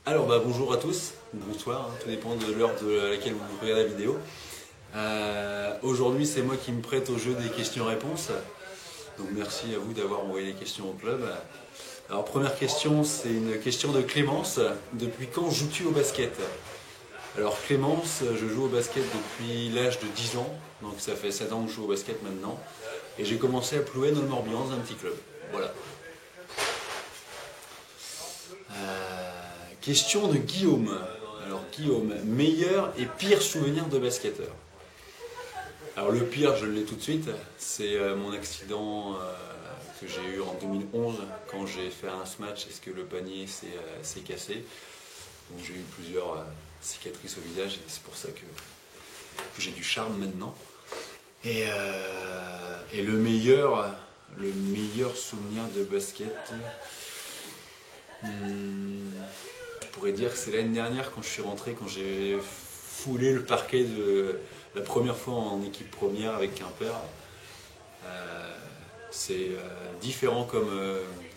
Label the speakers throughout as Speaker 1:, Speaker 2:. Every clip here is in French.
Speaker 1: Alors bonjour à tous, bonsoir, tout dépend de l'heure de laquelle vous regardez la vidéo. Aujourd'hui c'est moi qui me prête au jeu des questions-réponses. Donc merci à vous d'avoir envoyé les questions au club. Alors première question, c'est une question de Clémence. Depuis quand joues-tu au basket? Alors Clémence, je joue au basket depuis l'âge de 10 ans. Donc ça fait 7 ans que je joue au basket maintenant. Et j'ai commencé à Plouay dans le Morbihan, un petit club. Voilà. Question de Guillaume. Alors Guillaume, meilleur et pire souvenir de basketteur? Alors le pire, je l'ai tout de suite, c'est mon accident que j'ai eu en 2011 quand j'ai fait un match et que le panier s'est cassé. Donc j'ai eu plusieurs cicatrices au visage et c'est pour ça que j'ai du charme maintenant. Et le meilleur souvenir de basket, je pourrais dire que c'est l'année dernière quand je suis rentré, quand j'ai foulé le parquet de la première fois en équipe première avec Quimper. C'est différent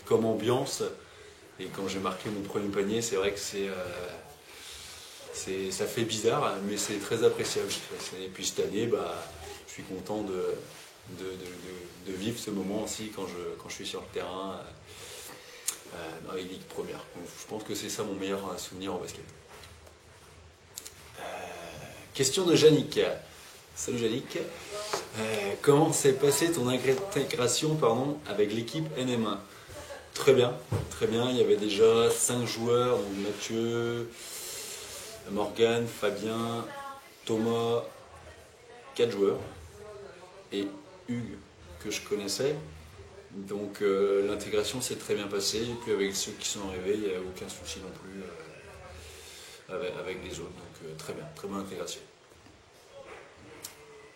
Speaker 1: comme ambiance, et quand j'ai marqué mon premier panier, c'est vrai que ça fait bizarre, mais c'est très appréciable. Et puis cette année, je suis content de vivre ce moment aussi quand je suis sur le terrain dans les ligues premières. Donc, je pense que c'est ça mon meilleur souvenir en basket. Question de Yannick. Salut Yannick. Comment s'est passée ton intégration avec l'équipe NM1? Très bien, très bien. Il y avait déjà 5 joueurs, donc Mathieu, Morgane, Fabien, Thomas, 4 joueurs et Hugues que je connaissais. Donc l'intégration s'est très bien passée, et puis avec ceux qui sont arrivés, il n'y a aucun souci non plus avec les autres. Donc très bien, très bonne intégration.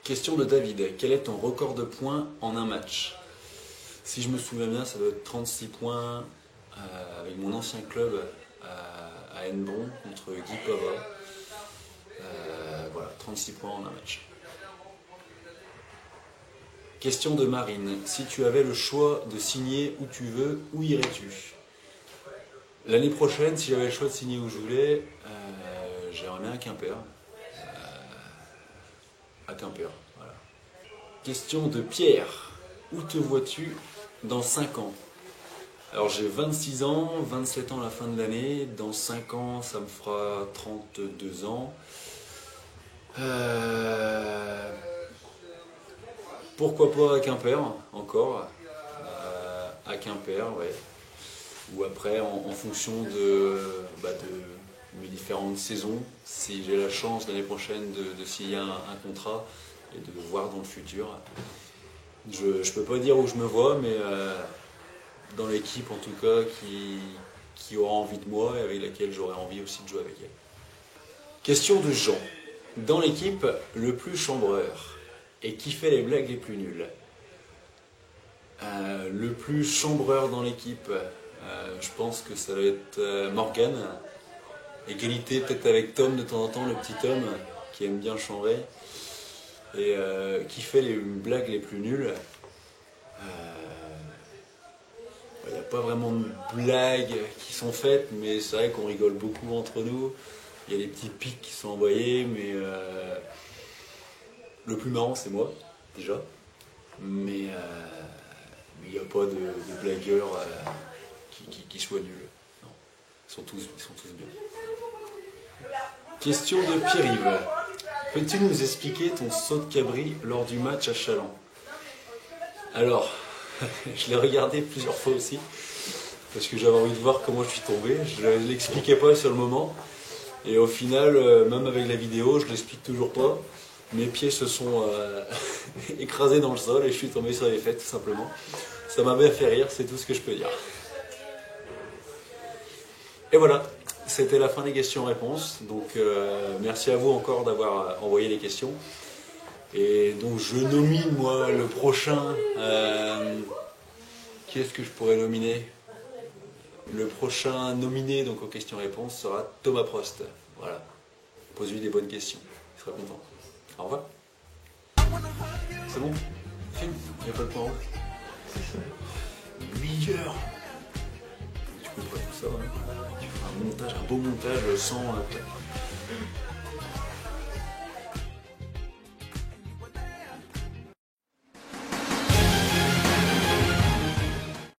Speaker 1: Question de David, quel est ton record de points en un match? Si je me souviens bien, ça doit être 36 points avec mon ancien club à Hennebon contre Guy Pava. Voilà, 36 points en un match. Question de Marine, si tu avais le choix de signer où tu veux, où irais-tu? L'année prochaine, si j'avais le choix de signer où je voulais, j'aimerais bien à Quimper. Voilà. Question de Pierre, où te vois-tu dans 5 ans? Alors j'ai 26 ans, 27 ans à la fin de l'année, dans 5 ans ça me fera 32 ans. Pourquoi pas à Quimper encore, à Quimper, ouais. Ou après en fonction de mes différentes saisons, si j'ai la chance l'année prochaine de signer un contrat et de voir dans le futur. Je ne peux pas dire où je me vois, mais dans l'équipe en tout cas qui aura envie de moi et avec laquelle j'aurai envie aussi de jouer avec elle. Question de Jean. Dans l'équipe, le plus chambreur et qui fait les blagues les plus nulles? Le plus chambreur dans l'équipe, je pense que ça doit être Morgane. Égalité peut-être avec Tom de temps en temps, le petit Tom qui aime bien chambrer. Et qui fait les blagues les plus nulles. Il n'y a pas vraiment de blagues qui sont faites, mais c'est vrai qu'on rigole beaucoup entre nous. Il y a des petits pics qui sont envoyés, mais le plus marrant c'est moi, déjà. Mais il n'y a pas de blagueurs qui soient nuls. Non. Ils sont tous bien. Question de Pierre-Yves. Peux-tu nous expliquer ton saut de cabri lors du match à Challans? Alors, je l'ai regardé plusieurs fois aussi, parce que j'avais envie de voir comment je suis tombé. Je ne l'expliquais pas sur le moment. Et au final, même avec la vidéo, je ne l'explique toujours pas. Mes pieds se sont écrasés dans le sol et je suis tombé sur les fesses tout simplement. Ça m'avait fait rire, c'est tout ce que je peux dire. Et voilà, c'était la fin des questions-réponses. Donc merci à vous encore d'avoir envoyé les questions. Et donc je nomine moi le prochain. Qui est-ce que je pourrais nominer? Le prochain nominé donc aux questions-réponses sera Thomas Prost. Voilà. Pose-lui des bonnes questions. Il sera content. Au revoir. C'est bon? Film? Il n'y a pas de point haut? 8 heures. Tu comprends. ça, ouais. Tu feras un montage, un beau montage sans.